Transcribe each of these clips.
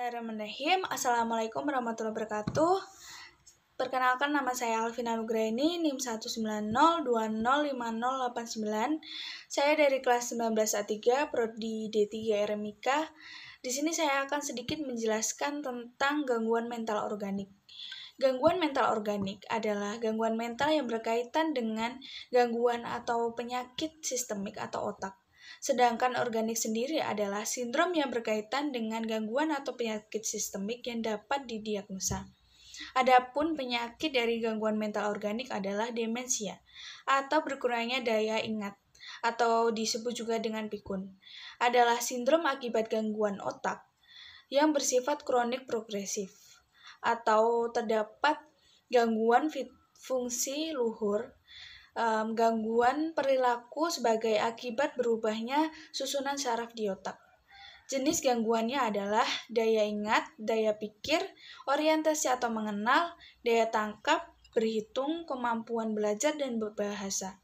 Bismillahirrahmanirrahim. Assalamualaikum warahmatullahi wabarakatuh. Perkenalkan, nama saya Alvina Nugraini, NIM 190205089. Saya dari kelas 19A3, Prodi D3 RMIK. Di sini saya akan sedikit menjelaskan tentang gangguan mental organik. Gangguan mental organik adalah gangguan mental yang berkaitan dengan gangguan atau penyakit sistemik atau otak. Sedangkan organik sendiri adalah sindrom yang berkaitan dengan gangguan atau penyakit sistemik yang dapat didiagnosa. Adapun penyakit dari gangguan mental organik adalah demensia atau berkurangnya daya ingat atau disebut juga dengan pikun. Adalah sindrom akibat gangguan otak yang bersifat kronik progresif atau terdapat gangguan fungsi luhur, gangguan perilaku sebagai akibat berubahnya susunan saraf di otak. Jenis gangguannya adalah daya ingat, daya pikir, orientasi atau mengenal, daya tangkap, berhitung, kemampuan belajar, dan berbahasa.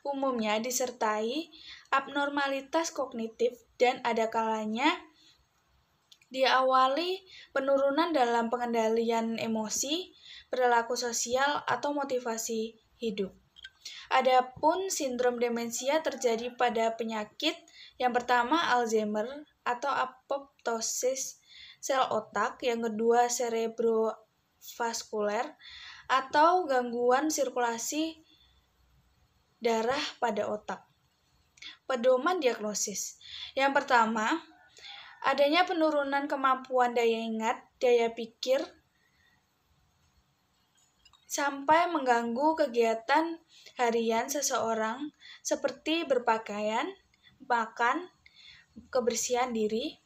Umumnya disertai abnormalitas kognitif dan ada kalanya diawali penurunan dalam pengendalian emosi, perilaku sosial, atau motivasi hidup. Adapun sindrom demensia terjadi pada penyakit yang pertama Alzheimer atau apoptosis sel otak, yang kedua cerebrovaskuler atau gangguan sirkulasi darah pada otak. Pedoman diagnosis. Yang pertama, adanya penurunan kemampuan daya ingat, daya pikir, sampai mengganggu kegiatan harian seseorang seperti berpakaian, makan, kebersihan diri,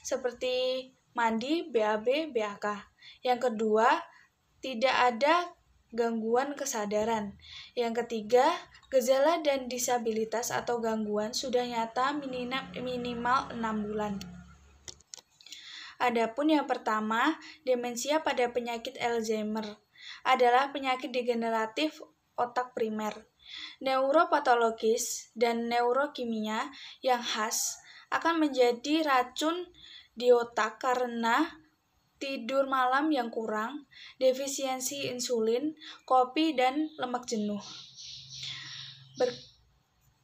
seperti mandi, BAB, BAK. Yang kedua, tidak ada gangguan kesadaran. Yang ketiga, gejala dan disabilitas atau gangguan sudah nyata minimal 6 bulan. Adapun yang pertama, demensia pada penyakit Alzheimer adalah penyakit degeneratif otak primer, neuropatologis dan neurokimia yang khas akan menjadi racun di otak karena tidur malam yang kurang, defisiensi insulin, kopi, dan lemak jenuh.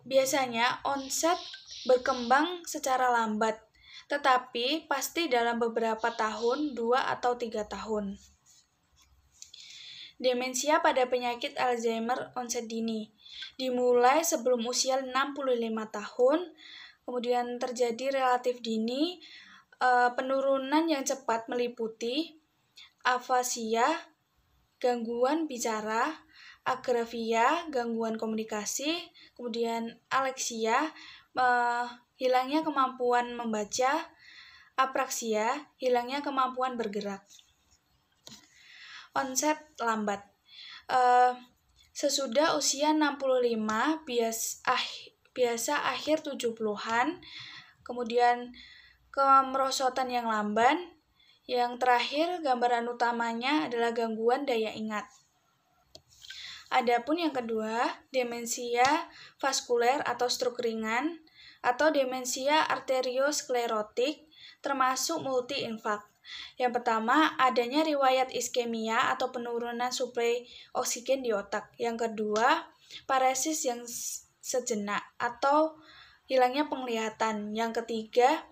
Biasanya onset berkembang secara lambat, tetapi pasti dalam beberapa tahun, 2 atau 3 tahun. Demensia pada penyakit Alzheimer onset dini dimulai sebelum usia 65 tahun, kemudian terjadi relatif dini, penurunan yang cepat meliputi afasia, gangguan bicara, agrafia, gangguan komunikasi, kemudian aleksia, hilangnya kemampuan membaca, apraksia, hilangnya kemampuan bergerak. Onset lambat. Sesudah usia 65, biasa akhir 70-an, kemudian kemerosotan yang lamban. Yang terakhir, gambaran utamanya adalah gangguan daya ingat. Adapun yang kedua, demensia vaskuler atau stroke ringan atau demensia arteriosklerotik termasuk multi-infark. Yang pertama, adanya riwayat iskemia atau penurunan suplai oksigen di otak. Yang kedua, paresis yang sejenak atau hilangnya penglihatan. Yang ketiga,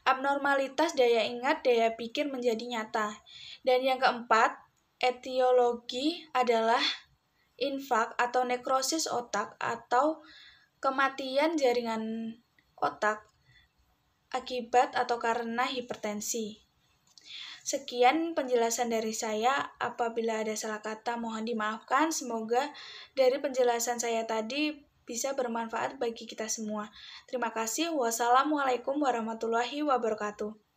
abnormalitas daya ingat, daya pikir menjadi nyata. Dan yang keempat, etiologi adalah infark atau nekrosis otak atau kematian jaringan otak akibat atau karena hipertensi. Sekian penjelasan dari saya. Apabila ada salah kata mohon dimaafkan. Semoga dari penjelasan saya tadi bisa bermanfaat bagi kita semua. Terima kasih. Wassalamualaikum warahmatullahi wabarakatuh.